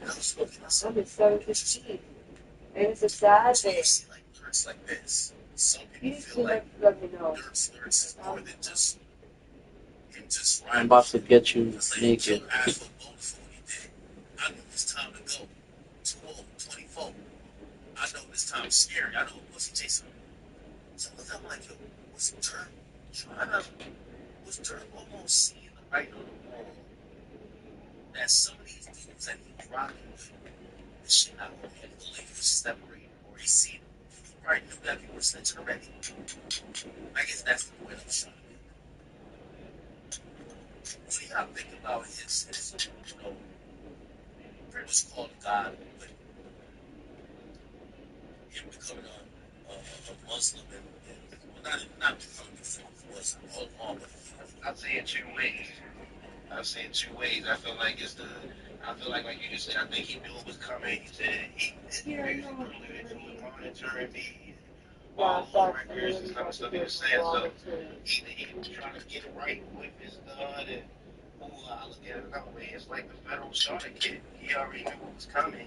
I'm so cheap. And it's a sad So thing. you see like lyrics like this. Some You people need feel to like let me know. lyrics is more than just him just I'm rhyming. about to get you It's like naked. Joe asked for a bonus for what he did. I knew it's time to go. Too old, 24. I know this time's scary. I know pussy chasing me. So I'm like, yo, what's Dirk trying to? Was Dirk almost seeing the writing on the wall that some of these dudes that he rocking with, this shit not gonna end until they was separated or he seen it. He probably knew that people were snitching already. I guess that's the point I'm trying to make. What do y'all think about his pretty much called God, but him becoming a Muslim and well, not becoming before he was all along, but I see it two ways. I see it two ways. I feel like it's the. I feel like you just said. I think he knew it was coming. He said he Yeah, was no. monitoring me. Yeah, All facts. the I records and really stuff want to stuff do he it was for a saying. So while too. either he was trying to get it right with his God, and I look at it another way. It's like the federal starter kid. He already knew what was coming.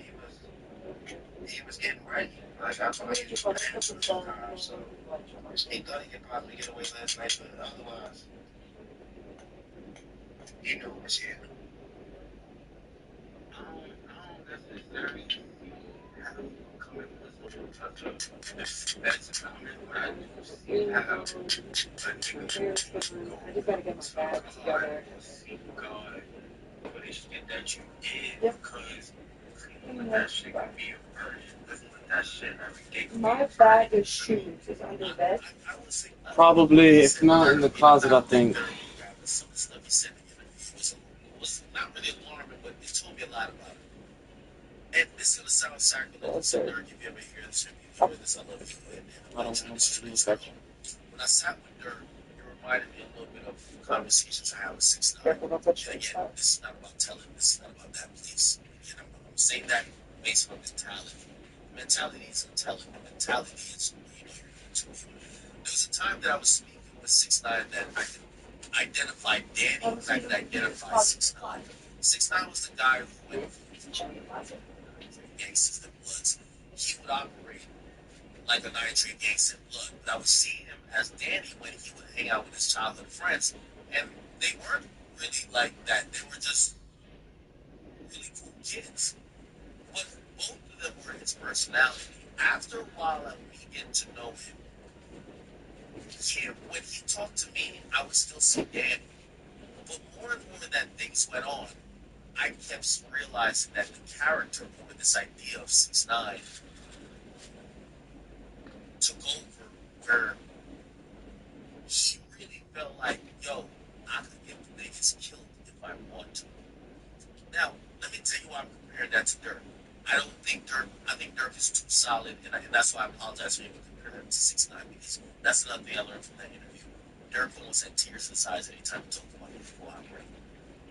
He was getting ready. Like I thought he was preparing for some time. So he thought he could possibly get away last night, but otherwise, he knew it was here. I don't necessarily have a commitment with that's common, but I do see how a nigga I can just gotta get go my so bag hard together. and see God for the shit that you did Yep. because living with that shit can be a burden. Living with that shit every day can be My a bag burden. is shoes. It's under bed. I would say Probably, if not in the closet, I think. some of the stuff he said in the interview was not really alarming, but it told me a lot about it. And it's gonna sound sacrilegious, Dirk, if you ever hear this interview, hear this, I love you, and I don't know what to when I sat with Dirk, it reminded me a little bit of conversations I had with 6ix9ine. Careful, don't touch And your again, stuff. this is not about telling, this is not about that, please. Again, I'm saying that based on mentality. Mentality is telling, mentality is, you're to me. There was a time that I was speaking with 6ix9ine that I could identify Danny, I could identify 6ix9ine. 6ix9ine was the guy who went gangsters and bloods. He would operate like a 9 Tree gangster in blood. But I would see him as Danny when he would hang out with his childhood friends. And they weren't really like that. They were just really cool kids. But both of them were his personality. After a while, I would begin to know him. When he talked to me, I would still see Danny. But more and more that things went on, I kept realizing that the character, or this idea of 6ix9ine, took over where he really felt like, yo, I could get niggas killed if I want to. Now, let me tell you why I'm comparing that to Dirk. I think Dirk is too solid, and that's why I apologize for even comparing him to 6ix9ine, because that's another thing I learned from that interview. Dirk almost had tears in his eyes anytime he talked about people operating.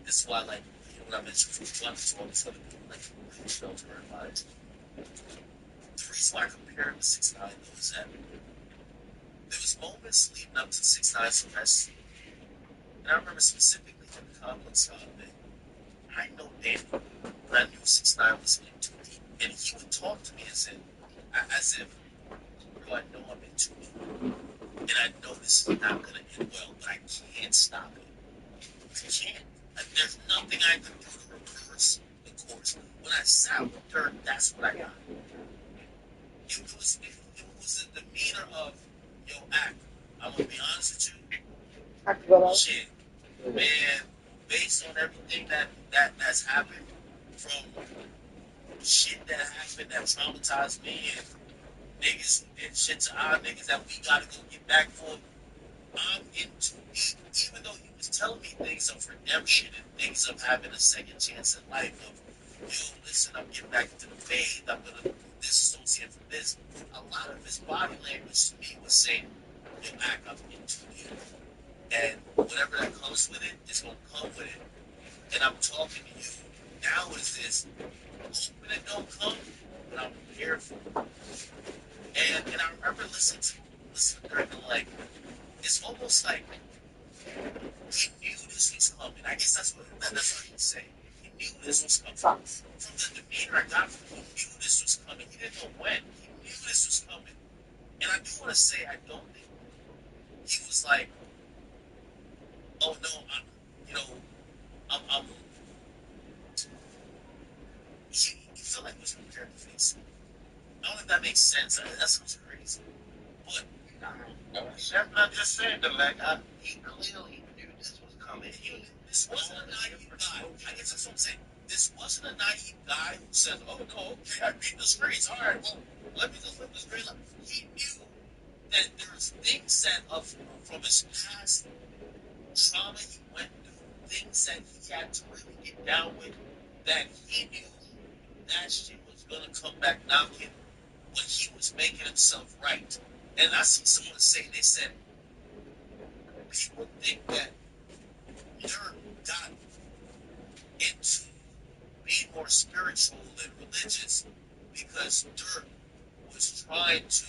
This is why, like, when I mentioned from Blunt to all these other people, like, really felt hurt by it. The reason why I compare him to 6ix9ine, though, is that there was moments leading up to 6ix9ine's arrest, and I remember specifically in the Complex thing, I know Danny, but I knew 6ix9ine was in too deep, and he would talk to me as if, bro, I know I'm in too deep, and I know this is not gonna end well, but I can't stop it. I can't. There's nothing I can do to reverse the course. When I sat with Dirk, that's what I got. It was the demeanor of, yo, act. I'm gonna be honest with you. Shit, man. Based on everything that's happened, from shit that happened that traumatized me and niggas who did shit to our niggas that we gotta go get back for, I'm into it. Even though he was telling me things of redemption and things of having a second chance in life, of, yo, listen, I'm getting back into the faith, I'm gonna disassociate from this. A lot of his body language to me was saying, yo, act, I'm into it. And whatever that comes with it, it's gonna come with it. And I'm talking to you. Now is this, hoping it don't come, but I'm prepared for it. And I remember listening to Dirk and like, it's almost like he knew this was coming. I guess that's what he was saying. He knew this was coming. Sucks. From the demeanor I got from him, he knew this was coming. He didn't know when. He knew this was coming. And I do want to say, I don't think he was like, oh no, I'm he felt like he was prepared to face it. I don't know if that makes sense. That sounds crazy. But I'm just saying that, like, he clearly knew this was coming. this wasn't a naive guy. I guess that's what I'm saying. This wasn't a naive guy who says, oh no, okay, I beat the streets. All right, well, let me just live this great life. He knew that there's things that from his past trauma he went through, things that he had to really get down with, that he knew that shit was gonna come back knocking when he was making himself right. And I see someone say, they said, people think that Dirk got into being more spiritual than religious because Dirk was trying to,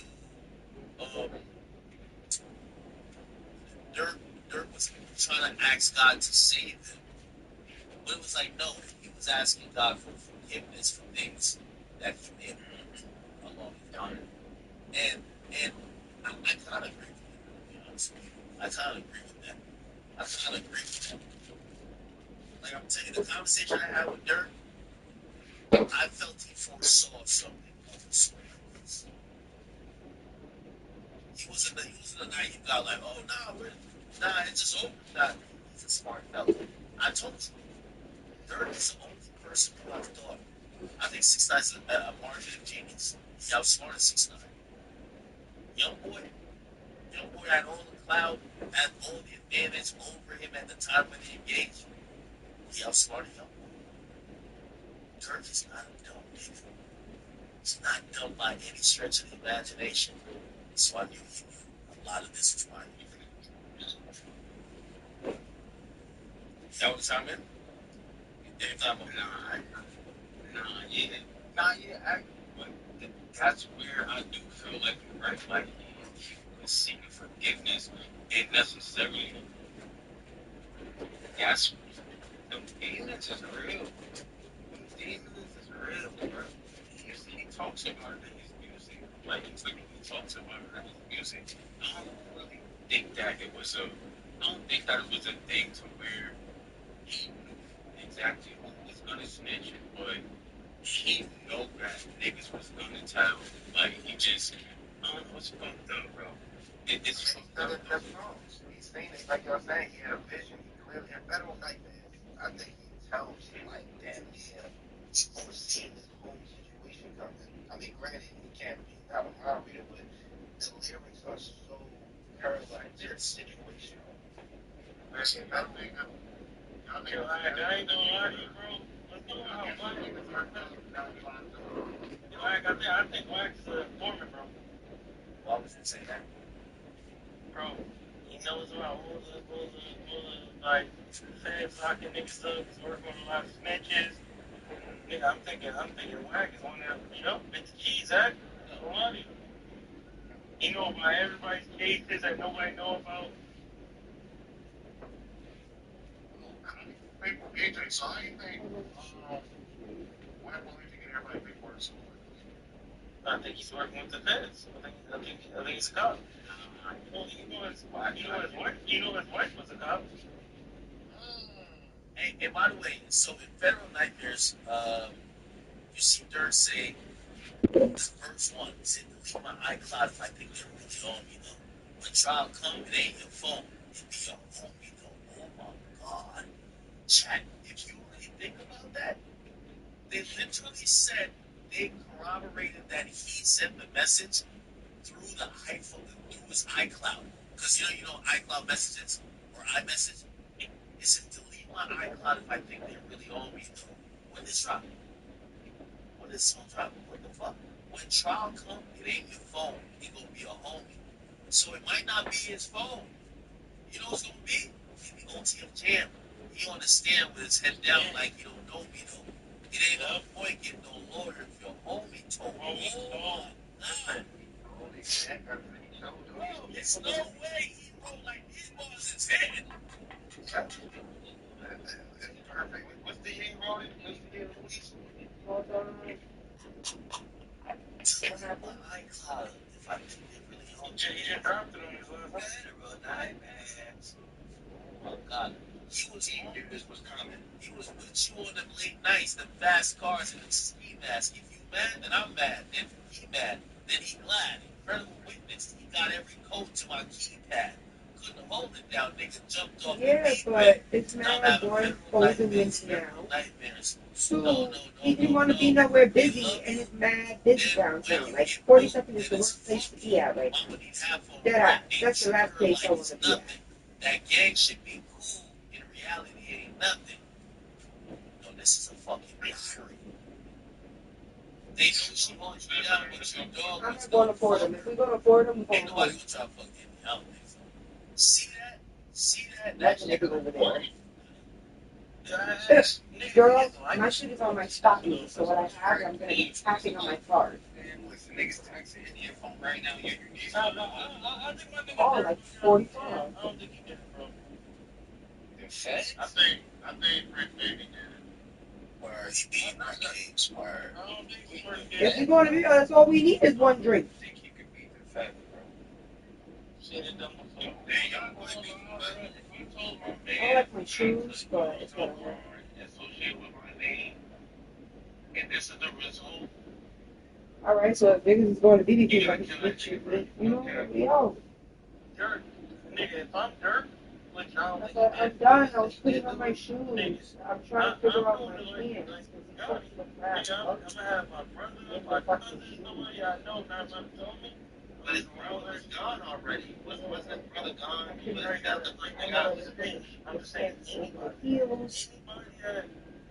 Dirk was trying to ask God to save him. But it was like, no, he was asking God for forgiveness for things that he may have done along his time. And I kind of agree with that, to be honest with you. I kind of agree with that. Like I'm telling you, the conversation I had with Dirk, I felt he foresaw something of the sort like this. He wasn't a naive guy like, oh it's just over. Nah, he's a smart fellow. I told you, Dirk is the only person who I've thought. I think 6ix9ine is a marketing genius. He outsmarted 6ix9ine. Young boy had all the clout, had all the advantage over him at the time when they engaged. He outsmarted Young boy. Dirk is not a dumb nigga. He's not dumb by any stretch of the imagination. So I knew he knew a lot of this was why he knew. That what the time in? But that's where I do feel like you're right. Like he was seeking forgiveness, and necessarily that's the demons is real. The demons is real, bro. He talks about it in his music. Like he talks about it in his music. I don't really think that it was a. I don't think that it was a thing to where he knew exactly who was gonna snitch, but he know that niggas was gonna tell. Like he just, I don't know, it's fucked up, bro. It's fucked up. That's wrong. He's saying it like y'all saying. He had a vision. He clearly had federal nightmares. I think he tells you like damn near foreseeing this whole situation coming. I mean, granted, he can't be out of mind reader, but the lyrics are so paralyzed. They're situational. Listen, I ain't gonna lie to you, bro. What's going on? I think Wax is a foreman, bro. Why would you say that? Bro, he knows about all the like feds locking niggas up. He's working on a lot of snitches. Nigga, I'm thinking Wax is on there. You know, it's the keys, Zach. He know about everybody's cases that nobody know about. People AJ, so I think when will he get everybody before it's I think he's working with the feds. I think he's a cop. You know his wife was a cop. Hey, by the way, so in Federal Nightmares, you see Dirk say, this first one, he said, delete my iCloud if I think they're really on me, though. When trial come, it ain't your phone, it be your homie, though. Oh my God. Chat, if you really think about that, they literally said they corroborated that he sent the message through the iPhone, through his iCloud. Because you know iCloud messages or iMessage, it said delete my iCloud if I think they're really on me, though. When this drop? When this song drop? What the fuck? When trial come, it ain't your phone. It gonna be a homie. So it might not be his phone. You know what's gonna be? It be OTF Jam. He understand with his head down like you don't know me though. It ain't no point getting no lawyer if your homie told me. Oh my God. holy shit. There's no way he wrote like he was his head. That's perfect. What's the he wrote it? My iCloud, if I could really hold Yeah, he just dropped it on his last. better nightmares. Oh God, he was He on knew this was coming. He was with you on them late nights, the fast cars, and the ski mask. If you mad, then I'm mad. If he mad, then he glad. Incredible witness. He got every code to my keypad. Couldn't hold it down. Nigga jumped off Yeah, the but it's I'm not having one federal posing nightmares. this now. Federal nightmares. So he didn't want to be nowhere busy, and it's mad busy downtown. Like 42nd is the worst place to be at right now. That's the last place I want to be at. That gang should be cool. In reality, it ain't nothing. No, this is a fucking mystery. They know she wants you down with your dog. I'm not going to Fordham. If we go to Fordham, we're Ain't going nobody home. gonna try to fuck get me out there. See that? See that? That's That a nigga over there. Yes. Girl, my shit is on my stocking, so what I have, I'm going to be tapping on my card. Man, listen, niggas texting in your phone right now. You're I think my nigga. Oh, like 45. I don't think he did it, bro. The feds? I think Rick Baby did it. Where he beat my games. Where I don't think he worked If we're it. going to be, that's all we need is one drink. I think he could beat the feds, bro. Shit, it done before. Man, y'all boy be if you told my I man. like my shoes, but it's so not work. associated with my name, and this is the result. Alright, so if niggas is going to BBQ, I can switch you. You know, we out. Dirk, nigga, if I'm Dirk, which I don't That's think what I'm done. I was putting on my shoes. I'm trying to figure out my pants. Because it's such a crap. I'm gonna have my brother, my cousin, somebody I know not gonna tell me. But his brother's gone already. Wasn't his brother gone? He was that looked like they got his face. I'm just saying anybody. Heels. Anybody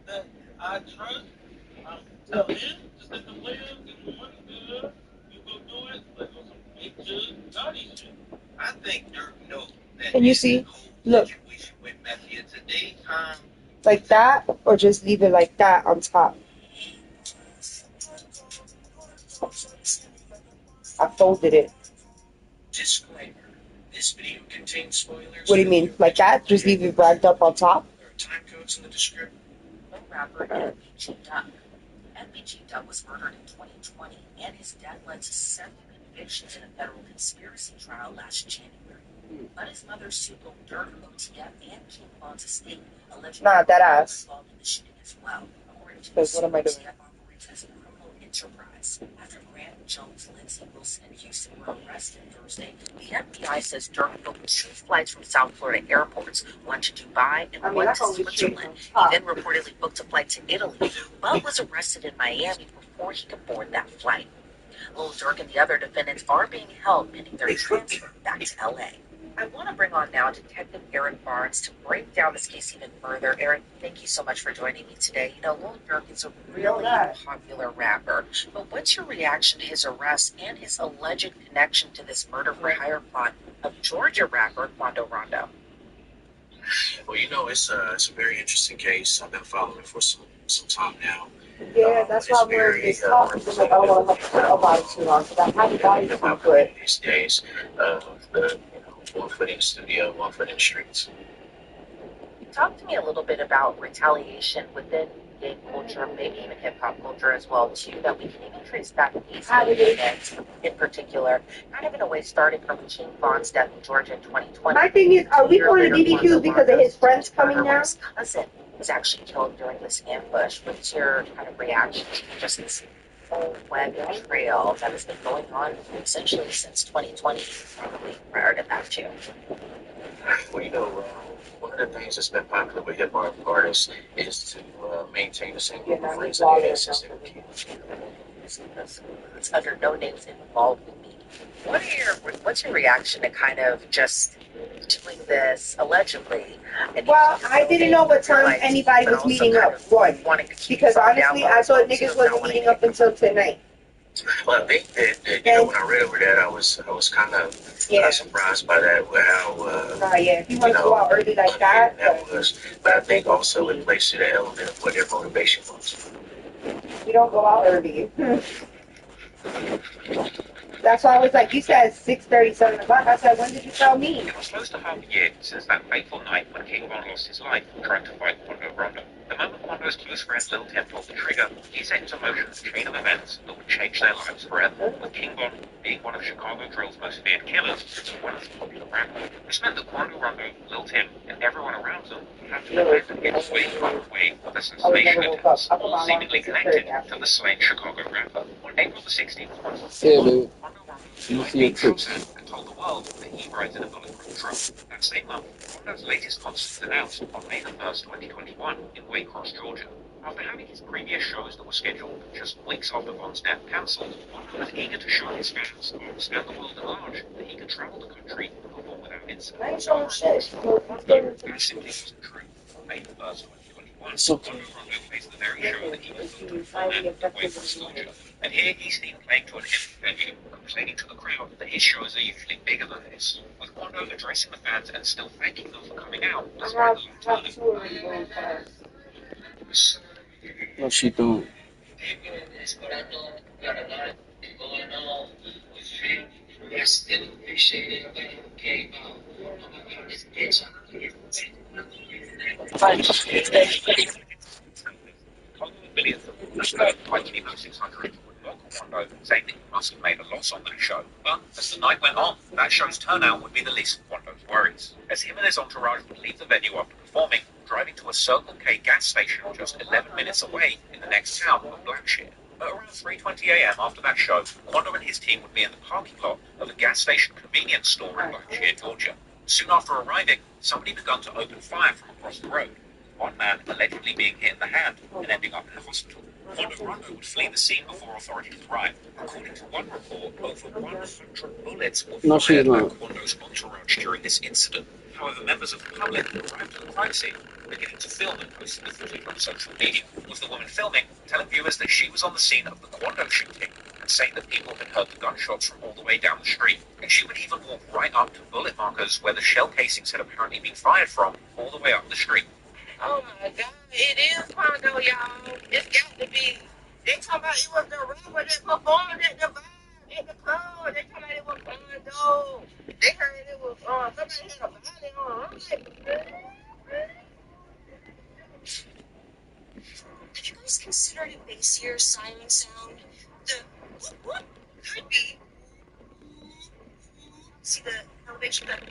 that I trust, I'm telling him, just let the players get the money good. You go do it, like on some big good naughty shit. I think Dirk knows that. And you see, look. Situation with Mafia today, Like that, or just leave it like that on top. I folded it. Disclaimer. This video contains spoilers. What do you mean? Like that? Just leave it ragged up on top? There are time codes in the description. Rapper MBG Duck. MBG Duck was murdered in 2020, and his death led to several convictions in a federal conspiracy trial last January. But his mother sued both Dirk, OTF, and King Von's estate, alleging Nah, that ass. involved in the shooting as well. According to Because what am I doing? OTF operates as a criminal enterprise. After Grant Jones, Lindsay Wilson, and Houston were arrested Thursday, the FBI says Dirk booked 2 flights from South Florida airports, one to Dubai and one to Switzerland. He then reportedly booked a flight to Italy, but was arrested in Miami before he could board that flight. Lil Durk and the other defendants are being held pending their transfer back to LA. I want to bring on now Detective Eric Barnes to break down this case even further. Eric, thank you so much for joining me today. You know, Lil Durk is a really popular rapper, but what's your reaction to his arrest and his alleged connection to this murder for hire plot of Georgia rapper Quando Rondo? Well, you know, it's a very interesting case. I've been following it for some time now. Yeah, that's why we're in this talk. Because like, I don't want to have to talk about it too long. Because I haven't gotten In to my it. brain these days, one foot in the studio, one foot in the streets. Talk to me a little bit about retaliation within gang culture, maybe even hip hop culture as well too, that we can even trace back to these events in particular, kind of in a way starting from King Von's death in Georgia in 2020. My thing is, are we going to BBQs because of his friends coming Where now? his cousin was actually killed during this ambush. What's your kind of reaction to just this whole web trail that has been going on essentially since 2020, probably prior to that too? Well, you know, one of the things that's been popular with hip hop artists is to maintain the same group of friends that they had since they were kids. It's under no names involved with me. What's your reaction to kind of just doing this allegedly? And Well, I didn't know what time anybody was meeting up. One. Because honestly, I thought niggas wasn't meeting up until tonight. Well, I think that you know, when I read over that, I was kind of surprised by that, with how Yeah, if you want to go out early like that. was. But I think also it plays to the element of what their motivation was. We don't go out early. That's why I was like, you said 6:30, 7 o'clock. I said, when did you tell me? It was close to half a year since that fateful night when King Von lost his life trying to fight Quando Rondo. The moment Quando's close friend Lil Tim pulled the trigger, he set into motion a chain of events that would change their lives forever, with King Von being one of Chicago Drill's most feared killers, as well as a popular rapper. This meant that Quando Rondo, Lil Tim, and everyone around them had to depend to get away from the wave of assassination attempts, all seemingly connected to the slain Chicago rapper. On April the 16th, Yeah, dude. Quando Rondo You joined see a Beat trick. House and told the world that he rides in a bulletproof truck. That same month, Quando's latest concert was announced on May 1st, 2021, in Waycross, Georgia. After having his previous shows that were scheduled just weeks after Von's death cancelled, Quando was eager to show his fans, and the world at large, that he could travel the country and perform without incident. However, that simply wasn't true. On May 1st, 2021, It's okay. Quando Rondo faced the very show that he was booked to perform at Waycross, Georgia. And here he's seen playing to an empty venue, complaining to the crowd that his shows are usually bigger than this, with Quando addressing the fans and still thanking them for coming out, despite the long time. No, she don't. I still appreciate it when you came out. This bitch, Millions of listeners, like Kimo 600, would mock Quando, saying that he must have made a loss on that show. But as the night went on, that show's turnout would be the least of Quando's worries, as him and his entourage would leave the venue after performing, driving to a Circle K gas station just 11 minutes away in the next town of Blackshear. At around 3:20 a.m. after that show, Quando and his team would be in the parking lot of a gas station convenience store in Blackshear, Georgia. Soon after arriving, somebody began to open fire from across the road, one man allegedly being hit in the hand and ending up in the hospital. Quando Rondo would flee the scene before authorities arrived. According to one report, over 100 bullets were No, she's fired not. at Quando's entourage during this incident. However, members of the public who arrived at the crime scene beginning to film and posting the footage on social media, with the woman filming telling viewers that she was on the scene of the Quando shooting and saying that people had heard the gunshots from all the way down the street. And she would even walk right up to bullet markers where the shell casings had apparently been fired from, all the way up the street. Oh my God, it is Quando, y'all. It's got to be. They talking about it was the rapper that performed at the vibe, at the club. They talking about it was Quando. They heard it was somebody had a body on. I'm like, Have you guys considered a bassier siren sound? The whoop whoop could be. See the elevation that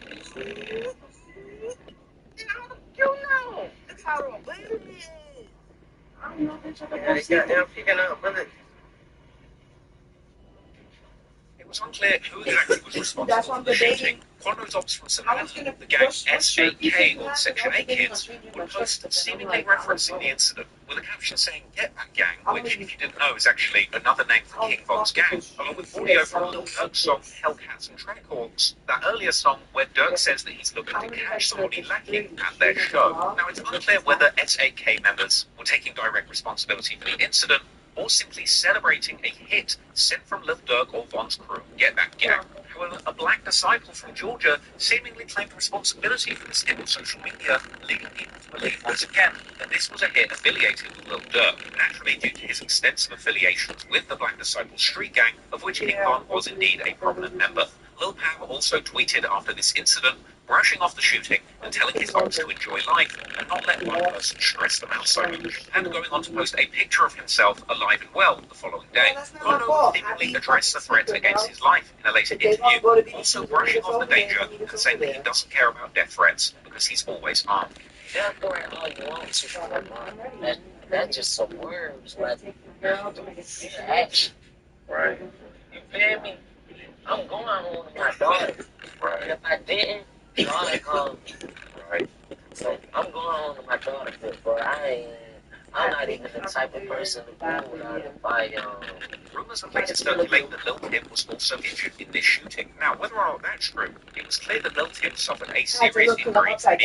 you know, it's how robust it is. I don't know if it's Yeah, they got them picking up bullets. It was unclear who exactly was responsible That's for on the the baby. shooting. Quando's ops from I was Savannah, gonna the gang SAK, or Section 8 kids, would post seemingly referencing the incident, with a caption saying, "Get that gang," which, if you didn't know, is actually another name for King Von's gang, along with audio from Lil Durk's song Hellcats and Trackhawks, that earlier song where Durk says that he's looking to catch somebody lacking at their show. Now, it's unclear whether SAK members were taking direct responsibility for the incident, or simply celebrating a hit sent from Lil Durk or Von's crew, Get That Gang. However, a black disciple from Georgia seemingly claimed responsibility for this hit on social media, leading people to believe once again that this was a hit affiliated with Lil Durk, naturally due to his extensive affiliations with the Black Disciple street gang, of which King Von was indeed a prominent member. Lil Pam also tweeted after this incident, brushing off the shooting and telling his ops to enjoy life and not let one person stress them out so much, and going on to post a picture of himself alive and well the following day. Quando seemingly addressed the threat against his life in a later interview, also brushing off the danger and saying that he doesn't care about death threats because he's always armed. they'll threaten all you want to for a month. That's just some words, but it's action. Right. You feel me? I'm going home with my daughter. And Right. if I didn't, daughter come. Right. So I'm going home with my daughter, but I'm not even the type of person to go without a firearm. Rumours have later circulated that Lil Tim was also injured in this shooting. Now, whether or not that's true, it was clear that Lil Tim suffered a serious injury from being shot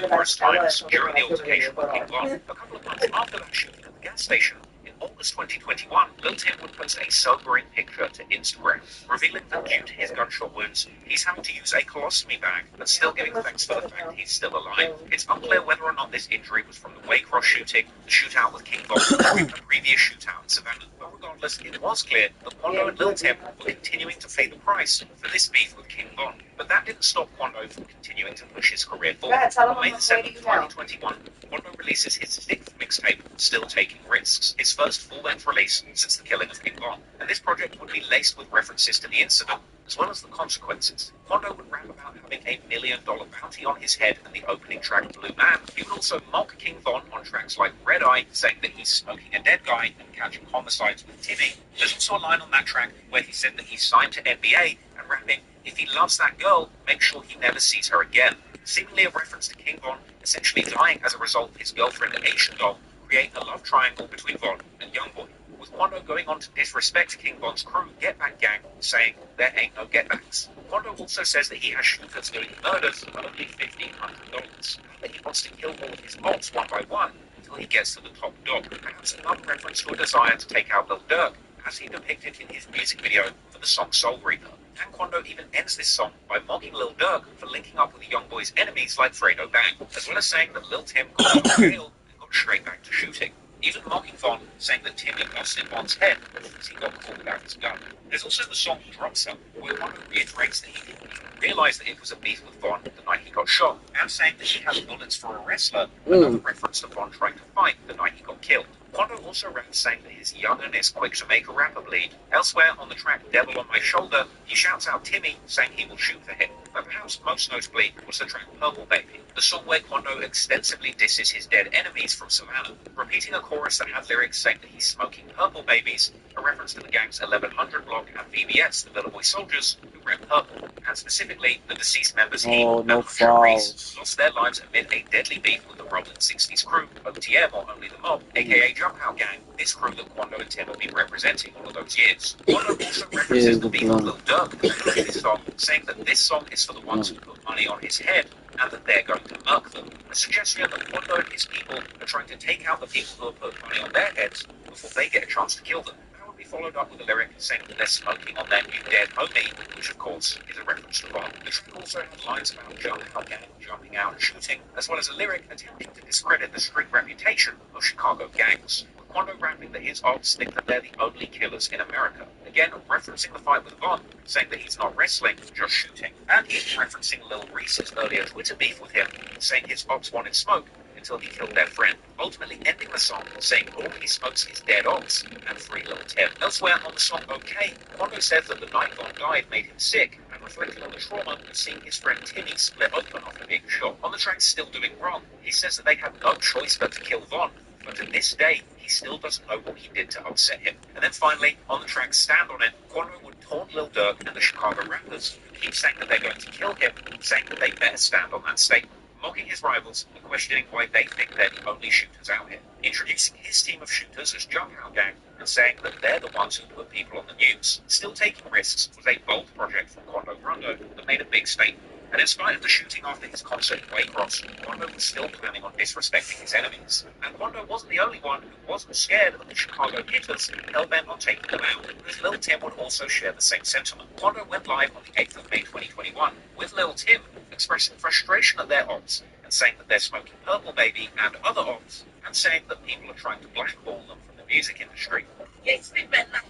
numerous times during the altercation with King Von. A couple of months after that shooting at the gas station, in August 2021, Lil Tim would post a sobering picture to Instagram, revealing that due to his gunshot wounds, he's having to use a colostomy bag, but still giving thanks for the fact he's still alive. It's unclear whether or not this injury was from the Waycross shooting, the shootout with King Von, or even the previous shootout in Savannah. But regardless, Regardless, it was clear that Quando and Lil Tim were continuing to pay the price for this beef with King Von. But that didn't stop Quando from continuing to push his career forward. On May 7, 2021, Quando releases his 6th mixtape, Still Taking Risks, his first full-length release since the killing of King Von. And this project would be laced with references to the incident, as well as the consequences. Quando would rap about having a $1 million bounty on his head in the opening track Blue Man. He would also mock King Von on tracks like Red Eye, saying that he's smoking a dead guy and catching homicides with Timmy. There's also a line on that track where he said that he's signed to NBA and rapping, "If he loves that girl, make sure he never sees her again." Seemingly a reference to King Von essentially dying as a result of his girlfriend Asian Doll, creating a love triangle between Von and Youngboy. With Quando going on to disrespect King Von's crew, Get Back Gang, saying there ain't no getbacks. Quando also says that he has shooters doing murders for only $1,500, that he wants to kill all of his mobs one by one until he gets to the top dog. Perhaps another reference to a desire to take out Lil Durk, as he depicted in his music video for the song Soul Reaper. And Quando even ends this song by mocking Lil Durk for linking up with the Youngboy's enemies like Fredo Bang, as well as saying that Lil Tim got out of jail and got straight back to shooting. Even mocking Von, saying that Timmy busted Von's head because he got caught without his gun. There's also the song Drop Some, where Quando reiterates that he didn't even realise that it was a beef with Von the night he got shot, and saying that he has bullets for a wrestler, another reference to Von trying to fight the night he got killed. Quando also raps saying that he's young and is quick to make a rapper bleed. Elsewhere on the track Devil on My Shoulder, he shouts out Timmy, saying he will shoot for him. But perhaps most notably was the track Purple Baby, the song where Quando extensively disses his dead enemies from Savannah, repeating a chorus that had lyrics saying that he's smoking purple babies, a reference to the gang's 1100 block and VBS, the Villaboy soldiers, who rep purple, and specifically the deceased members and Reese lost their lives amid a deadly beef with the Roman 60s crew, OTM or Only the Mob, aka Jump Out Gang, this crew that Quando and Tim have been representing all of those years. Quando also references the beef with Lil Durk in this song, saying that this song is for the ones who put money on his head and that they're going to murk them. A suggestion that Quando and his people are trying to take out the people who have put money on their heads before they get a chance to kill them. That would be followed up with a lyric saying that they're smoking on their new dead homie, which of course is a reference to Von. The track also had lines about Jump Out Gang, jumping out and shooting, as well as a lyric attempting to discredit the street reputation of Chicago gangs. Quando rapping that his ops think that they're the only killers in America. Again, referencing the fight with Von, saying that he's not wrestling, just shooting. And he's referencing Lil Reese's earlier Twitter beef with him, saying his ops wanted smoke until he killed their friend, ultimately ending the song saying all he smokes is dead ops and free Lil Tim. Elsewhere on the song OK, Quando says that the night Von died made him sick, and reflecting on the trauma of seeing his friend Timmy split open after being shot. On the track Still Doing Wrong, he says that they had no choice but to kill Von, but to this day, he still doesn't know what he did to upset him. And then finally, on the track Stand On It, Quando would taunt Lil Durk and the Chicago rappers, who keep saying that they're going to kill him, saying that they better stand on that statement, mocking his rivals and questioning why they think they're the only shooters out here, introducing his team of shooters as Jump Out Gang and saying that they're the ones who put people on the news. Still Taking Risks was a bold project from Quando Rondo that made a big statement. And in spite of the shooting after his concert in Waycross, Quando was still planning on disrespecting his enemies. And Quando wasn't the only one who wasn't scared of the Chicago hitters hell-bent on taking them out, because Lil Tim would also share the same sentiment. Quando went live on the 8th of May 2021 with Lil Tim expressing frustration at their ops and saying that they're smoking Purple Baby and other ops, and saying that people are trying to blackball them from the music industry. Yes, they better not.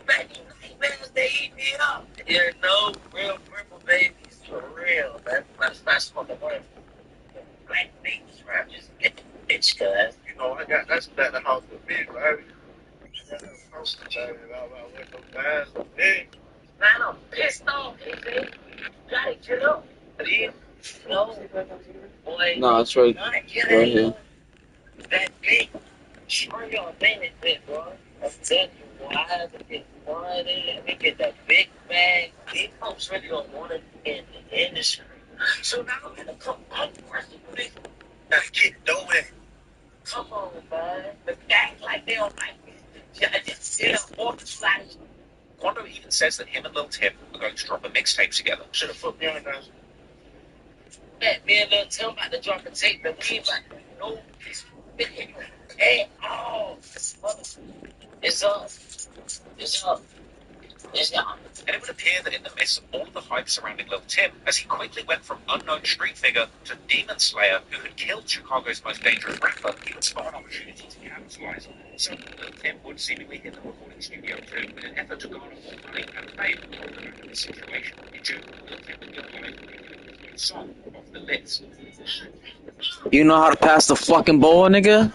Back in nightmares, they eat me up. Yeah, no real purple babies for real. That's what the word. Black babies, right? Just get the bitch, cuz. You know, that's at the house with me, right? I got a poster talking about what those guys are big. Man, I'm pissed off, AJ. You gotta get up. Please. No, boy. No, it's right, Not right get here. that big. Sure, you're a benefit, bro. I'm telling you why they get money, they get that big bag. These folks really don't want to be in the industry. So now I'm gonna come up first and this. Gotta get doing. Come on, man. The act like they don't like me. I just sit up on the side. Quando even says that him and Lil Tim are going to drop a mixtape together. Should have put me on that. Yeah, me and Lil Tim about to drop a tape, but we ain't about to know this big. Hey, oh, it's up. It's up. And it would appear that in the midst of all of the hype surrounding Lil Tim, as he quickly went from unknown street figure to demon slayer who had killed Chicago's most dangerous rapper, he would spot an opportunity to capitalize. So Lil Tim would seemingly hit the recording studio too in an effort to garner more money and fame off the back of the situation. In June, Lil Tim would go live with a song off the list. You know how to pass the fucking ball, nigga?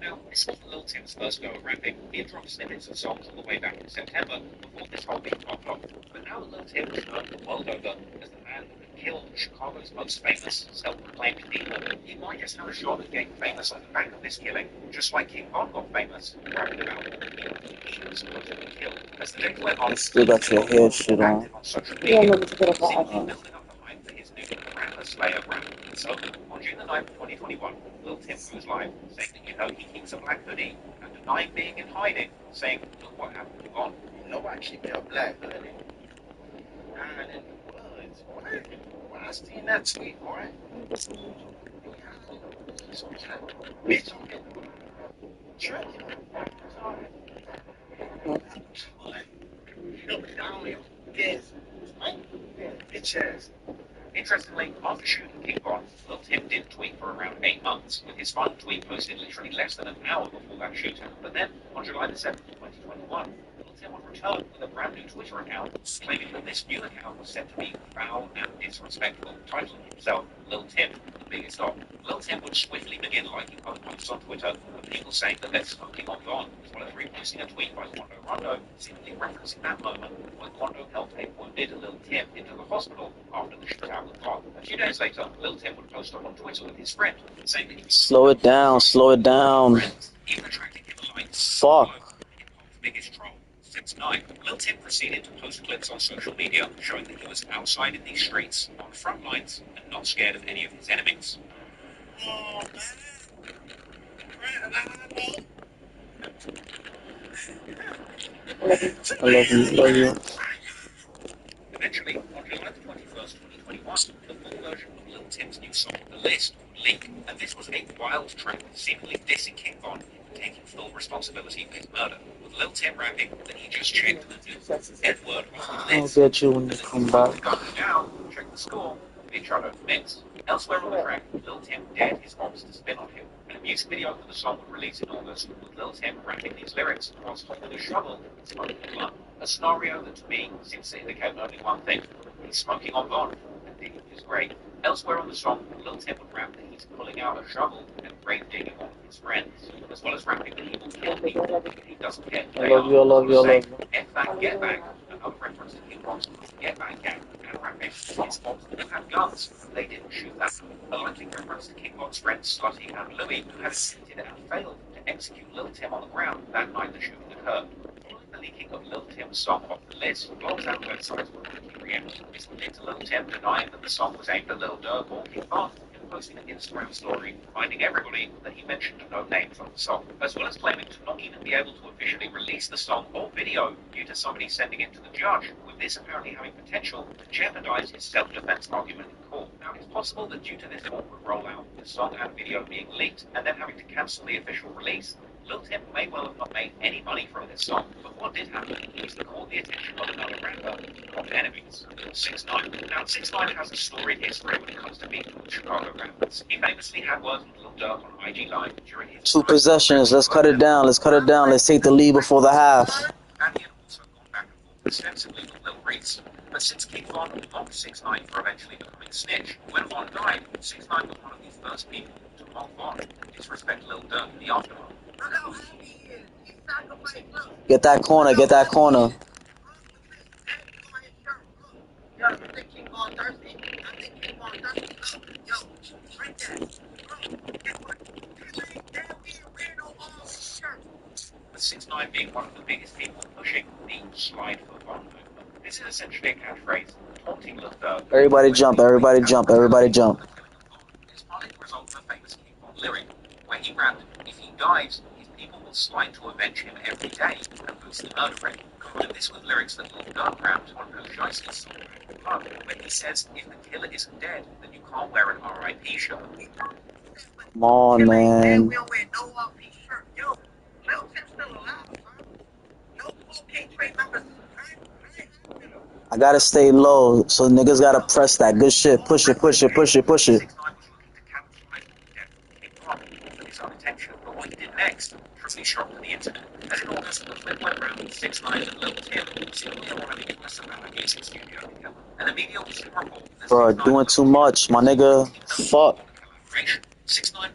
Now, this wasn't Lil Tim's first go at rapping. He had dropped snippets of songs all the way back in September before this whole thing popped off. But now Lil Tim was known the world over as the man who had killed Chicago's most famous self-proclaimed demon. He might just have a shot at getting famous on the back of this killing, just like King Von got famous, rapping about the demon he was supposedly killed. As the days went on, Still got your hair shit on. social media, building up the hype for his new rapper Slayer rap. So, on June the 9th, 2021, Lil Tim goes live, saying that he keeps a black hoodie and denying being in hiding, saying, look what happened to Von. Nobody keep me a black hoodie. Nine in the woods, boy. When I seen that tweet, boy. Bitch, I'm in the truck. Bitch ass. Interestingly, after shooting King Von, Lil Tim did tweet for around 8 months, with his final tweet posted literally less than an hour before that shooting. But then, on July the 7th, 2021, Lil Tim would return with a brand new Twitter account, claiming that this new account was said to be foul and disrespectful, titling himself Lil Tim, the biggest of. Lil Tim would swiftly begin liking other posts on Twitter of people saying that they're smoking on Von, as well as reposting a tweet by Quando Rondo, seemingly referencing that moment when Quando helped a wounded Lil Tim into the hospital after the shootout with Von. A few days later, Lil Tim would post up on Twitter with his friend, saying that he was Slow it down, slow it down. even attracting him a like Fuck. hip-hop's biggest troll. Since 9, Lil Tim proceeded to post clips on social media showing that he was outside in these streets, on the front lines, and not scared of any of his enemies. Oh, man. I love you, love you. Eventually, on July 21st, 2021, the full version of Lil Tim's new song, The List, would leak, and this was a wild track seemingly dissing King Von and taking full responsibility for his murder, with Lil Tim rapping that he just checked the new N-word off the I'll list. get you when you come back. Gun down, check the score, bitch I don't mix. Elsewhere on the track, Lil Tim dared his moms to spin on him, and a music video for the song would release in August, with Lil Tim rapping these lyrics whilst holding a shovel and smoking a blunt. A scenario that to me seems to indicate only one thing: he's smoking on Von, and digging is great. Elsewhere on the song, Lil Tim would rap that he's pulling out a shovel and grave digging on his friends, as well as rapping that he will kill people that he doesn't get. I love you, I love you, I love you. F that, get back, another reference to King Von's Get Back gang, and rapping his moms who had guns, they didn't shoot that. A likely reference to King Von's friends Slutty and Louie, who had attempted and failed to execute Lil Tim on the ground that night the shooting occurred. Following the leaking of Lil Tim's song off the list, blogs and websites were quickly reacting. This would lead to Lil Tim denying that the song was aimed at Lil Durk or King Von, and posting an Instagram story reminding everybody that he mentioned no names on the song, as well as claiming to not even be able to officially release the song or video due to somebody sending it to the judge, with this apparently having potential to jeopardize his self-defense argument in court. Now, it's possible that due to this awkward rollout, the song and video being leaked and then having to cancel the official release, Lil Tim may well have not made any money from this song, but what did happen was to call the attention of another rapper called Enemies, 6ix9ine. Now, 6ix9ine has a storied history when it comes to beefing with Chicago rappers. He famously had words with Lil Durk on IG Live during his 2 possessions, let's cut it down, let's cut it down, let's take the lead before the half. And he had also gone back and forth extensively with Lil Reese. But since King Von mocked 6ix9ine for eventually becoming Snitch, when Von died, 6ix9ine was one of the first people to mock Von and disrespect Lil Durk in the aftermath. Get that corner, get that corner. With 6ix9ine being one of the biggest people pushing the slide for Von movement, this is essentially a catchphrase taunting Lil Durk. Everybody jump, everybody jump, everybody jump. It's partly the result of a famous King Von lyric, where he rapped, "If he dies, his people will slide to avenge him every day and boost the murder rate." Combine this with lyrics that Lil Durk rapped on Pooh Shiesty's song, when he says if the killer isn't dead, then you can't wear an RIP shirt. Come on, man. We don't wear no RP shirt. Yo, Lil Tim's still alive, son. No 4K Trey members. I gotta stay low, so niggas gotta press that good shit. Push it, push it, push it, push it. 6ix9ine was looking to capitalize on the death of King Von for his own attention, but what he did next truly shocked the internet. As in August, the clip went round with 6ix9ine and Lil Tim seemingly arriving in West Atlanta music studio together. And the media was to report that Bro, 6ix9ine doing was too much, my nigga. Fuck. 6ix9ine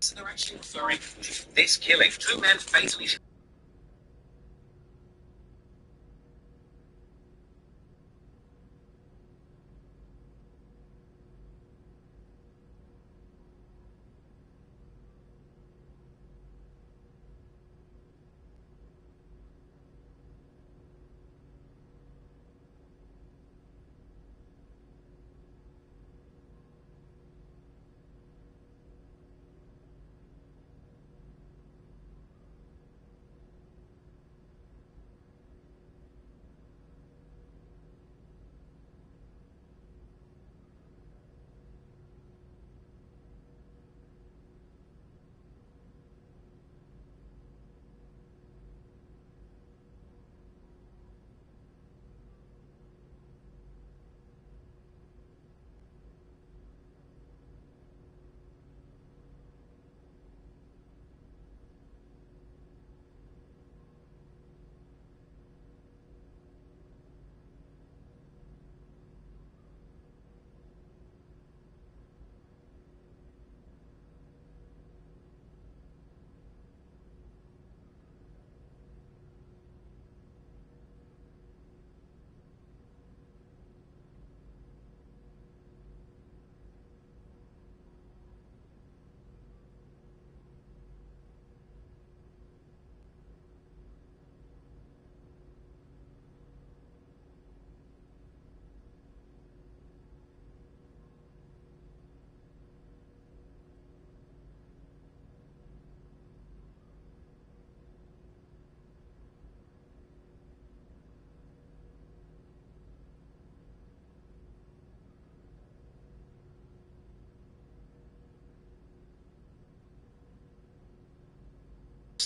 So they're actually referring to this killing. Two men fatally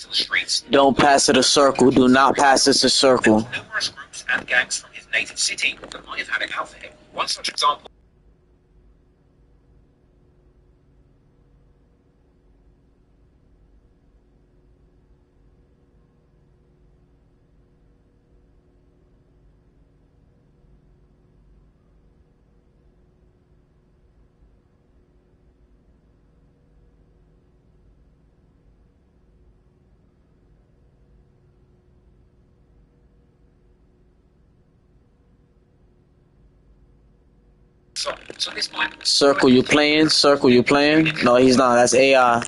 to the streets. Don't pass it a circle. Do not pass this a circle. Numerous groups and gangs from his native city that might have had it out for him. One such example. So this might Circle, you playing? Circle, you playing? No, he's not. That's AI.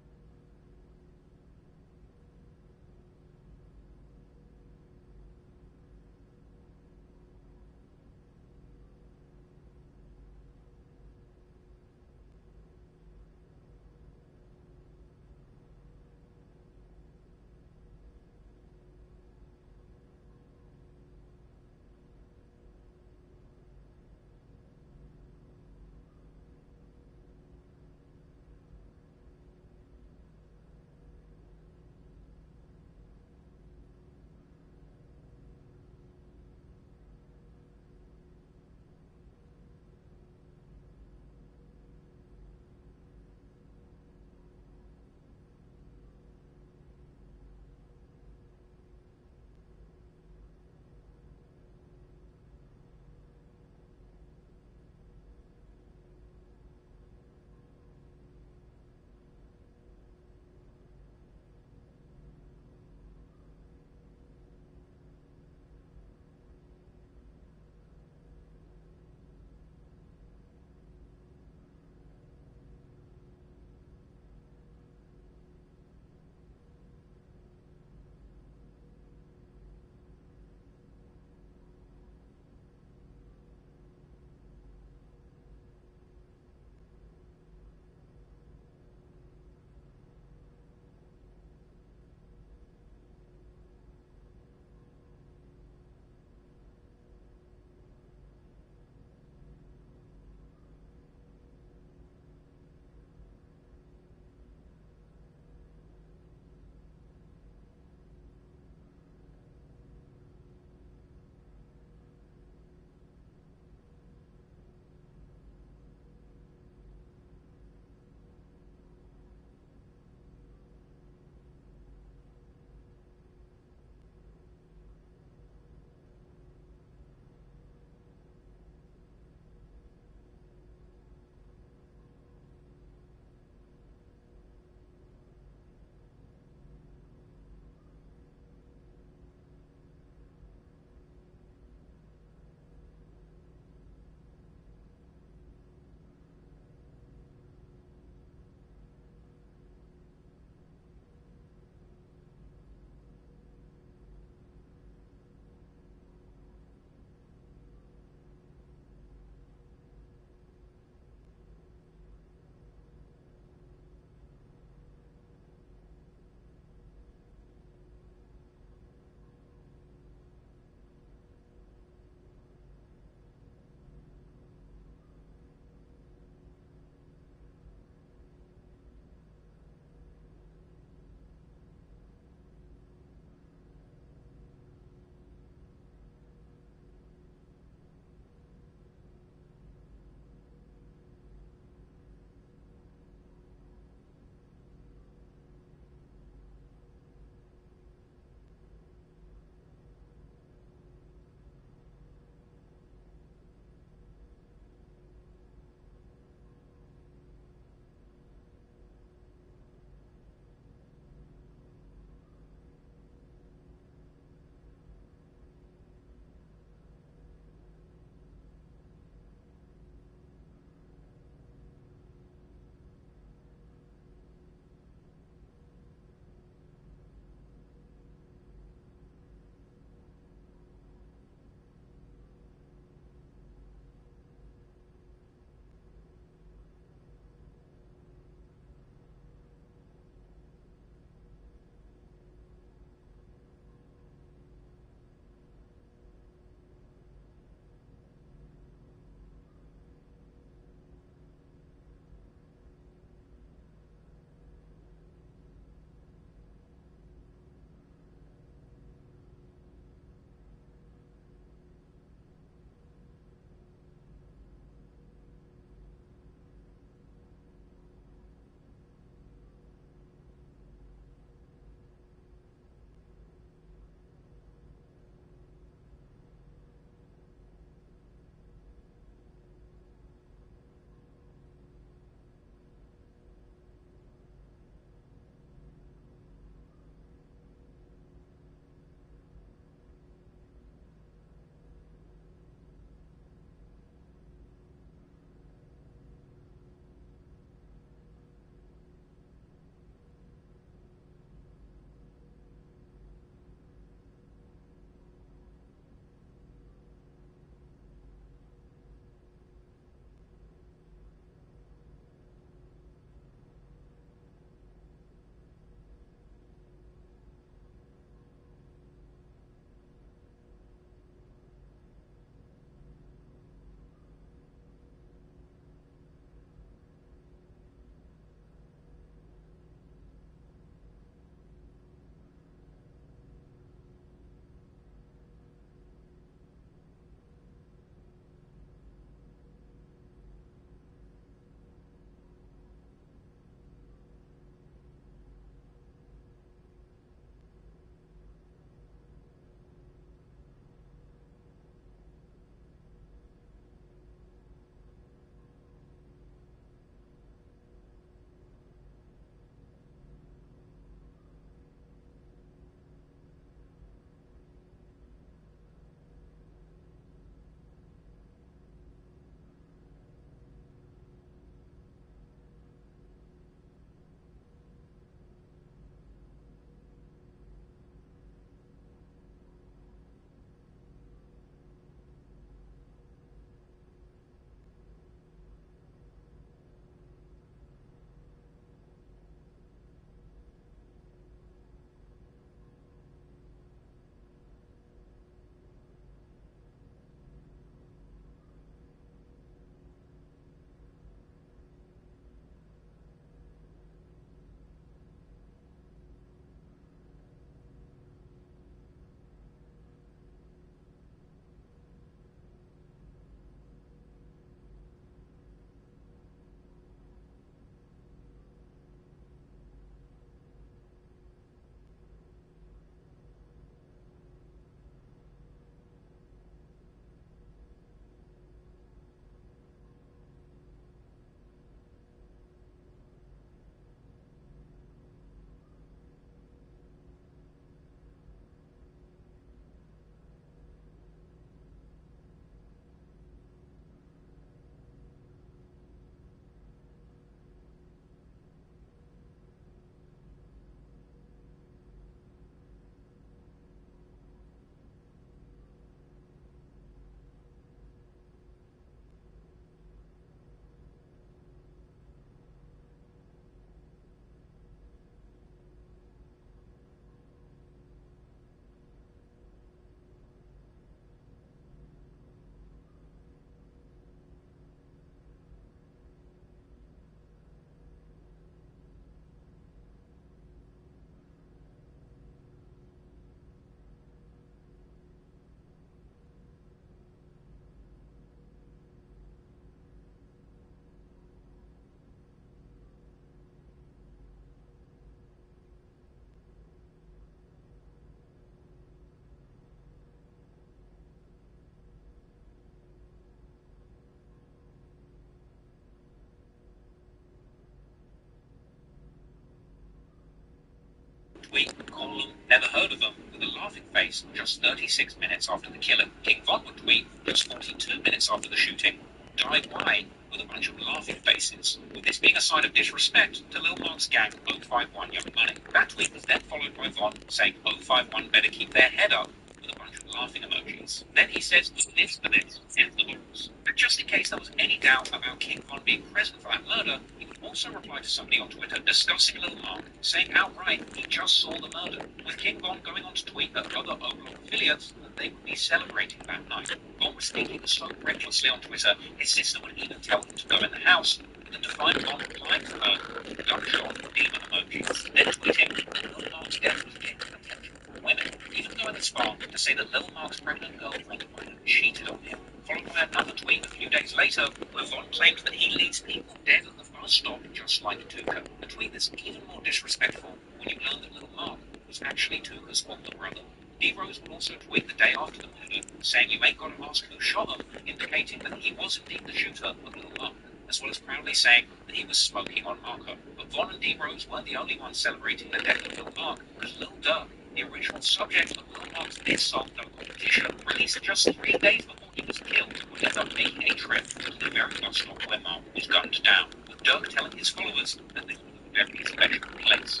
tweet, call them, never heard of them, with a laughing face just 36 minutes after the killing. King Von would tweet just 42 minutes after the shooting, die why, with a bunch of laughing faces, with this being a sign of disrespect to Lil Mark's gang 051 Young Money. That tweet was then followed by Von saying 051 better keep their head up, with a bunch of laughing emojis. Then he says, this for this, F the laws. But just in case there was any doubt about King Von being present for that murder, he would also reply to somebody on Twitter discussing Lil Mark, saying outright he just saw the murder, with King Von going on to tweet at other O-Block affiliates that they would be celebrating that night. Von was speaking so recklessly on Twitter, his sister would even tell him to go in the house, with a defiant Von replying to her with gunshot demon emojis, then tweeting that Lil Mark's death was getting attention from women, even going as far to say that Lil Mark's pregnant girlfriend might have cheated on him, followed by another tweet a few days later where Von claimed that he leaves people dead at the bus stop just like Tuka, a tweet that's even more disrespectful when you learn that Lil Mark was actually Tuka's older brother. D-Rose would also tweet the day after the murder, saying you ain't got to ask who shot him, indicating that he was indeed the shooter of Lil Mark, as well as proudly saying that he was smoking on Marker. But Von and D-Rose weren't the only ones celebrating the death of Lil Mark, because Lil Durk, the original subject of Lil Mark's diss song No Competition, released just 3 days before he was killed, would end up making a trip to the very bus stop where Mark was gunned down, with Durk telling his followers that this was a very special place.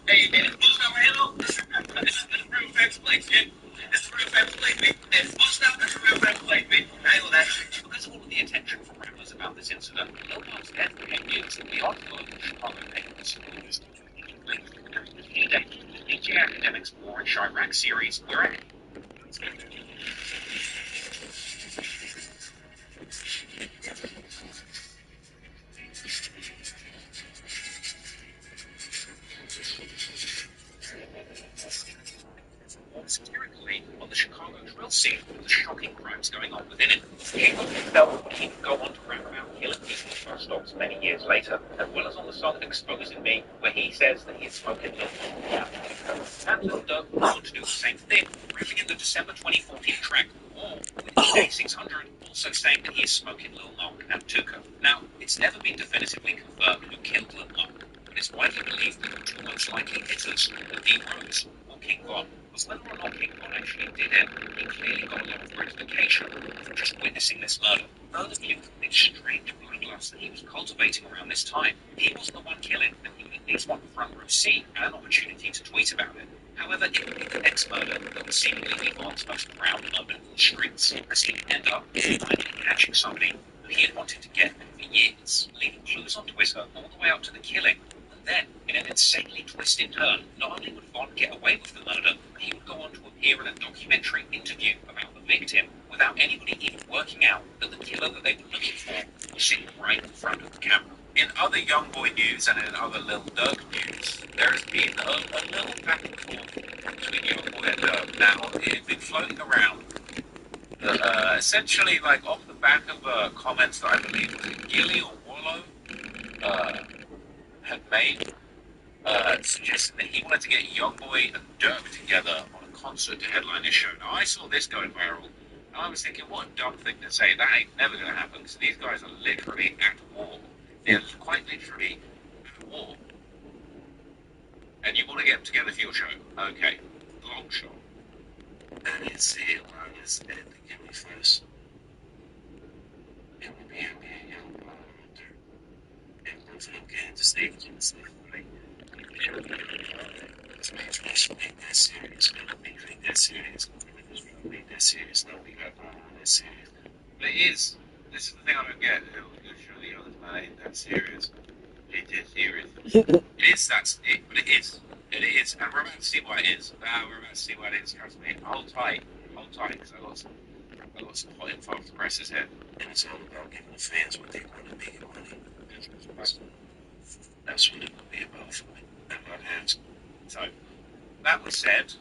Hey, hello, this is a real fast place, yeah? It's a real fast place, man. It's bust out, it's a real fast place, man. I know that. Because of all of the attention from rappers about this incident, Lil Mark's death became news beyond the Chicago papers. DJ Academics War in Chirac series, where satirically on the Chicago drill scene with the shocking crimes going on within it. King felt he would go on to rap about killing people at bus stops many years later, as well as on the song Exposing Me, where he says that he is smoking Lil Mark. And Lil Durk went on to do the same thing, rapping in the December 2014 track War, with DJ 600 also saying that he is smoking Lil Mark and Tuka. Now, it's never been definitively confirmed who killed Lil Mark, but it's widely believed that the two most likely hitters were D-Rose or King Von. But whether or not King Von actually did it, he clearly got a lot of gratification from just witnessing this murder. Further viewed from the strange bloodlust that he was cultivating around this time, he wasn't the one killing, and he would at least want the front row seat and an opportunity to tweet about it. However, it would be the next murder that would seemingly be Von's most proud moment in the streets, as he would end up finally catching somebody who he had wanted to get for years, leaving clues on Twitter all the way up to the killing. Then, in an insanely twisted turn, not only would Von get away with the murder, but he would go on to appear in a documentary interview about the victim without anybody even working out that the killer that they were looking for was sitting right in front of the camera. In other YoungBoy news and in other Lil Durk news, there has been a little back and forth between YoungBoy and Durk. Now, it has been floating around essentially like off the back of comments that I believe was it Gilly or Wallow had made, suggesting that he wanted to get YoungBoy and Durk together on a concert to headline his show. Now, I saw this going viral, and I was thinking, what a dumb thing to say. That ain't never going to happen, because these guys are literally at war. They're quite literally at war. And you want to get them together for your show? Okay. Long shot. I didn't see it when I was at the Gimli first. It would be happy and young and once I'm getting to stage and stuff, right? This transformation ain't that serious. Things ain't that serious. Ain't that serious. No, we got going on that serious. But it is. This is the thing I don't get. Surely the others, man, ain't that serious. It is serious. It is, that's it, but it is. It is. And we're about to see what it is. We're about to see what it is. Trust me. Hold tight, because I got some hot info off the presses here. And it's all about giving the fans what they want to make money. That's what it would be about for me. And my hands. So, that was said.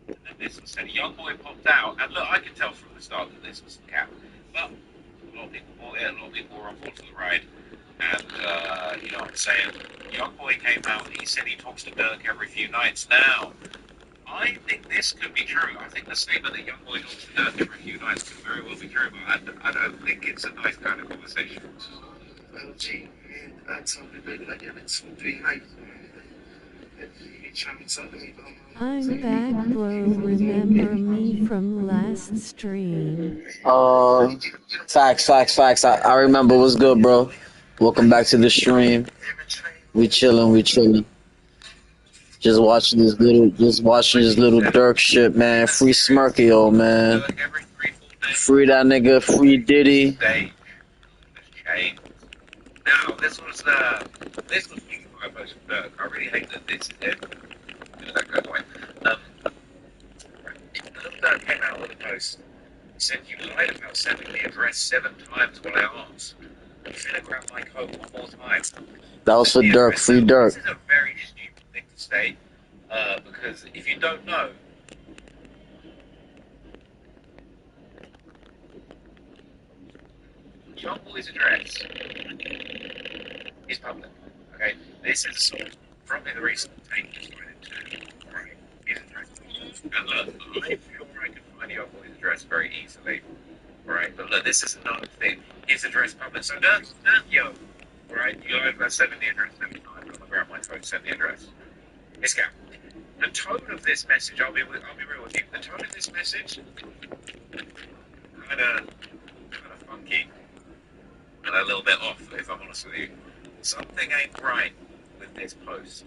And this was said. YoungBoy popped out, and look, I could tell from the start that this was the cap. But a lot of people bought it, a lot of people were on board for the ride. And, you know what I'm saying? YoungBoy came out and he said he talks to Durk every few nights now. I think this could be true. I think the statement that YoungBoy talks to Durk every few nights could very well be true, but I don't think it's a nice kind of conversation. Well, gee, man, I told you, baby, like every 2-3 nights, man. I'm back, bro. Remember me from last stream? Facts. I remember. What's good, bro? Welcome back to the stream. We chilling. Just watching this little Dirk shit, man. Free Smirkio, man. Free that nigga. Free Diddy. Okay. Now, this was King by most of Dirk. I really hate that this is it. That go away. Lil Durk came out with a post. He said, "You lied about sending the address 7 times when I asked. I'm finna grab my code one more time." That was for Dirk. Free Dirk. This is a very stupid thing to say, because if you don't know, Young Boy's address is public. Okay, this is a source. Probably the reason the tank is going into right, his address. And look, I'm sure I can find Young Boy's address very easily. Right, but look, this is another thing. His address public. So Dirk, yo, right, you lied about sending the address every time. I'm gonna grab my code, send the address. It's Gap. The tone of this message, I'll be real with you. The tone of this message, kind of funky. And a little bit off, if I'm honest with you. Something ain't right with this post.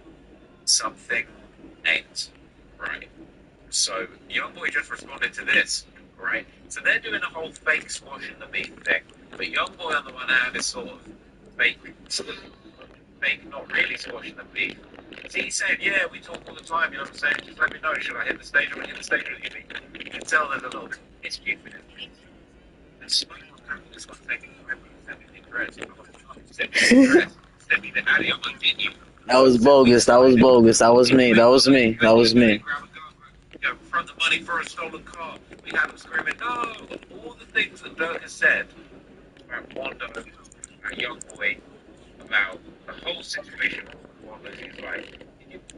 Something ain't right. So, Youngboy just responded to this, right? So they're doing a whole fake squashing the beef thing. But Youngboy on the one hand is sort of fake, not really squashing the beef. See, he's saying, yeah, we talk all the time, you know what I'm saying? Just let me know, should I hit the stage? I'm going to hit the stage with you. You can tell there's a little, it's stupid. And so, this one's taking time. That was bogus. That was me. From the money for a stolen car, we had him screaming, no! All the things that Dirk has said about Wanda, about Young Boy, about the whole situation with Wanda, he's like,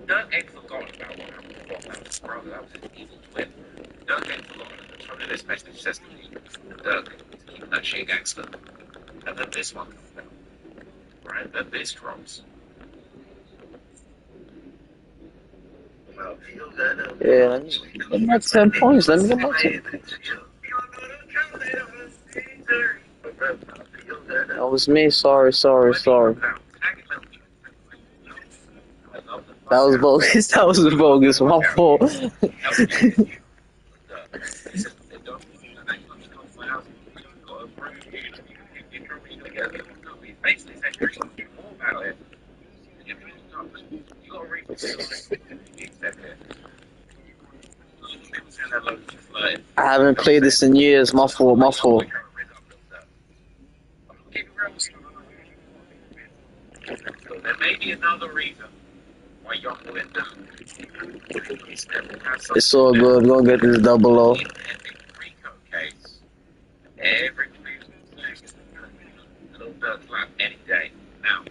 Dirk ain't forgotten about what happened to Wanda. That was his brother, that was his evil twin. Dirk ain't forgotten. And the tone of this message says to me, Dirk is keeping that shit gangster. And then this one comes down, right? Then this drops. Yeah, let me get 10 points. Let me get my 10. That was me. Sorry. That was bogus. My fault. I haven't played this in years. My fault. There may be another reason why Young Boy It's all good. We're gonna get this double O. Every little Dirk slap any day. Now,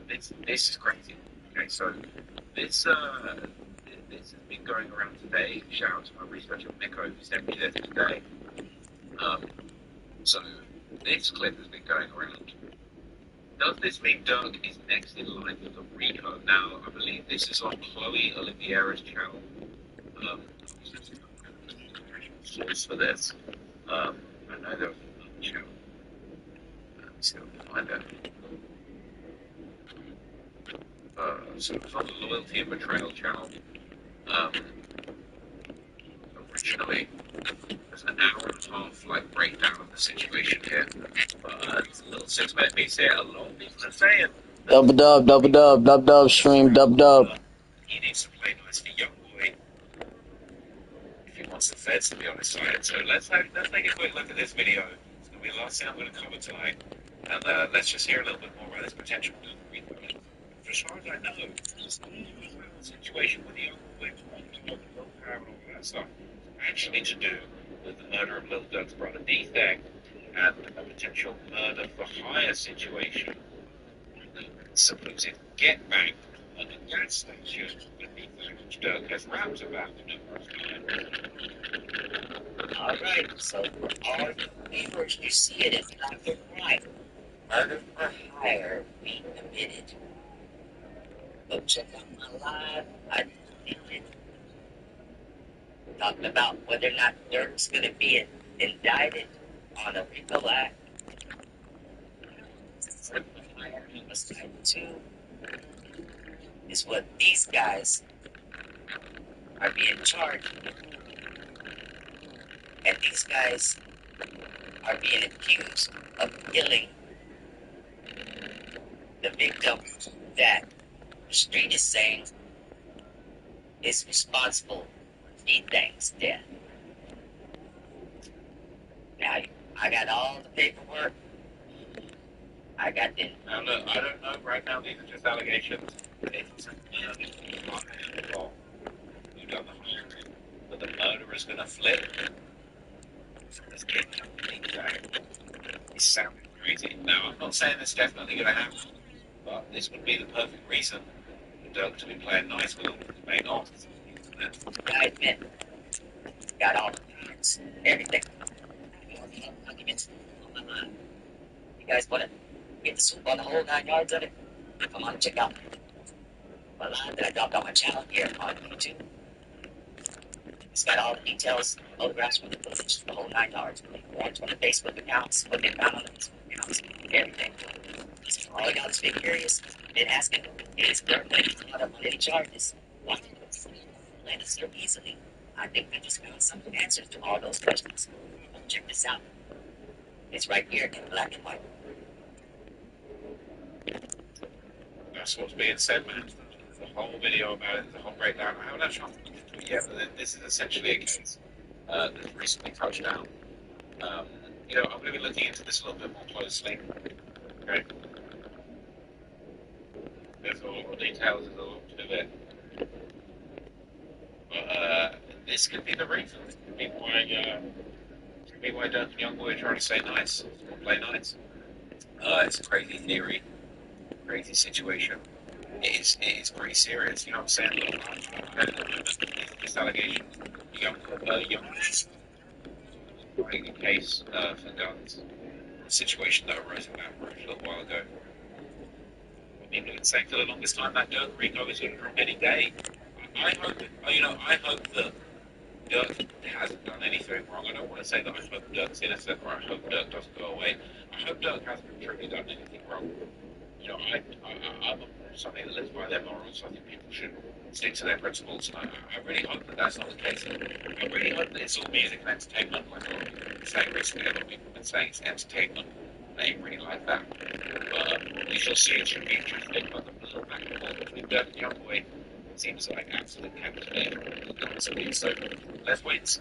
this is crazy. Okay, so this has been going around today. Shout out to my researcher Nico who sent me this today. So this clip has been going around. Does this mean Dirk is next in line for the Rico? Now, I believe this is on Chloe Oliviera's channel. Source for this. I know there was another channel. Let's see if I can find it. So it was on the Loyalty and Betrayal channel. Originally, there's an hour and a half breakdown of the situation here. It's a little 6-minute piece here. A lot of people are saying Dub stream, dub. He needs to play nice for Young Boy if he wants the feds to be on his side. So let's take a quick look at this video. It's going to be the last thing I'm going to cover tonight. And let's just hear a little bit more about this potential. As far as I know, there's a situation with Young Boy, willpower and all that stuff. Actually to do with the murder of Lil Durk's brother D-Thang and a potential murder for hire situation. Supposed get back at a gas station with D-Thang, which Dirk has rapped about numerous times. Alright, so for all you viewers, you see it in black and white. Murder for hire being committed. Go check out my live. I talking about whether or not Dirk's going to be indicted on a RICO Act. Homicide 2 is what these guys are being charged with. And these guys are being accused of killing the victim that the street is saying is responsible for D-Thang's death. Now, I got all the paperwork. I got the... Now, look, I don't know right now. These are just allegations. It's who done the hiring, but the murderer's going to flip. This kid is sounding crazy. Now, I'm not saying it's definitely going to happen, but this would be the perfect reason for Dirk to be playing nice with all his main artists. I admit, got all the cards, everything. You guys want to get the soup on the whole 9 yards of it? Come on, check out my live that I dropped on my channel here on YouTube. It's got all the details, photographs from the footage, the whole 9 yards. Warrants from the Facebook accounts, what they found on the Facebook accounts, everything. So for all y'all that's been curious, been asking, is Dirk going to be caught up on any charges? Why not let us so easily? I think they just found some answers to all those questions. Check this out. It's right here in black and white. That's what's being said, man. There's a whole video about it, there's a whole breakdown. I haven't actually looked into it yet, but this is essentially a case that's recently touched down. You know, I'm going to be looking into this a little bit more closely. Okay? There's a lot of details, there's a lot to it. But this could be the reason. This could be why Dirk and Youngboy are trying to stay nice, play nice. It's a crazy theory, crazy situation. It is pretty serious, you know what I'm saying? This allegation, Youngboy writing a case for guns, a situation that arose in Baton Rouge a little while ago. People have been saying for the longest time that Dirk Rico is going to drop any day. I hope that Dirk hasn't done anything wrong. I don't want to say that I hope Dirk's innocent or I hope Dirk doesn't go away. I hope Dirk hasn't truly done anything wrong. You know, I'm somebody that lives by their morals. I think people should stick to their principles. I really hope that that's not the case. I really hope that it's all music and entertainment. Like a lot of people have been saying recently, a lot of people have been saying it's entertainment. They ain't really like that. But we shall see. It should be interesting. But the little back and forth between Dirk and Youngboy seems like absolute captivating. So let's wait.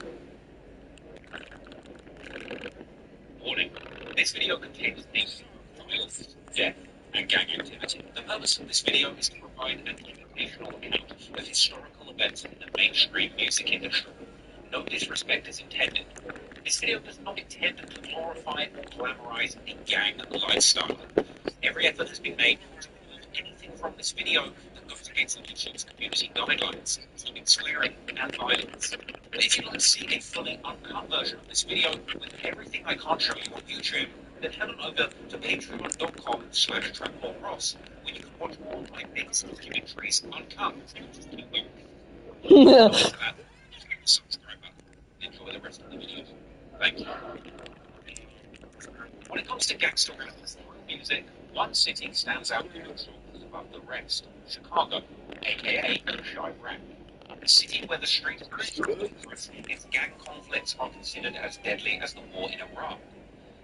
Warning. This video contains things violence, death, and gang activity. The purpose of this video is to provide an educational account of historical events in the mainstream music industry. No disrespect is intended. This video does not intend to glorify or glamorize a gang lifestyle. Every effort has been made to remove anything from this video that goes against the YouTube's community guidelines, including swearing and violence. But if you'd like to see a fully uncut version of this video with everything I can't show you on YouTube, then head on over to patreon.com/TrackballRoss, where you can watch all my bits of documentaries uncut. Subscribe button. Enjoy the rest of the video. Thank you. When it comes to gangster rap music, one city stands out in the above the rest: Chicago, aka Chiraq. A city where the street is dangerous, its gang conflicts are considered as deadly as the war in Iraq.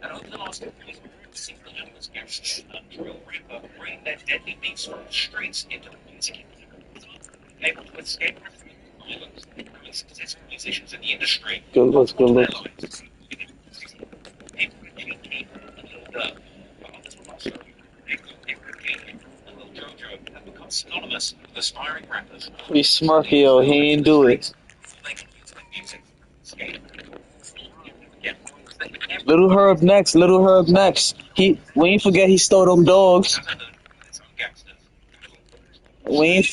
And over the last 2 years, we've seen the animals gangsters and drill rapper bring their deadly beats from the streets into the music industry. Able to escape violence, becoming successful musicians in the industry. Good looks, good looks. People actually keep a little dirt, but others will also Lil Jojo have become synonymous with aspiring rappers. Pretty smirky, yo. He ain't do it. Little Herb next. Little Herb next. We ain't forget he stole them dogs. We ain't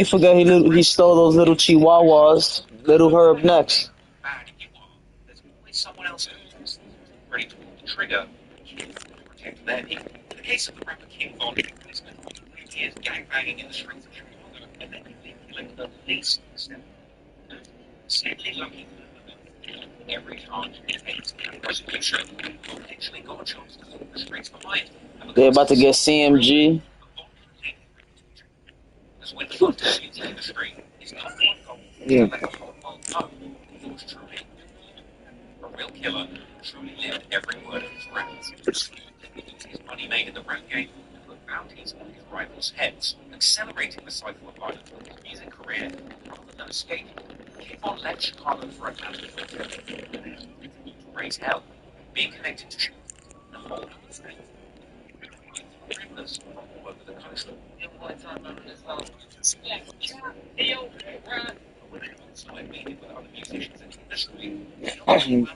forget he stole those little chihuahuas. Little Herb next. There's always someone else who's ready to pull the trigger to protect their people. In the case of the rapper King Von, years gangbanging in the streets of Chicago and then killing the least step. Sadly, lucky every charge takes prosecution potentially got a chance to leave the streets behind. They about to get CMG. As when the continues in the street is not one goal, Yeah. let the whole world know he was truly a real killer, truly lived every word of his raps. His money made in the rap game and put bounties on his rivals' heads, accelerating the cycle of violence with his music career rather than escaping. Kevon left Chicago for Atlanta to raise hell, being connected to the whole of the state. Criminals from all over the coast. So I meeting with other musicians in the industry.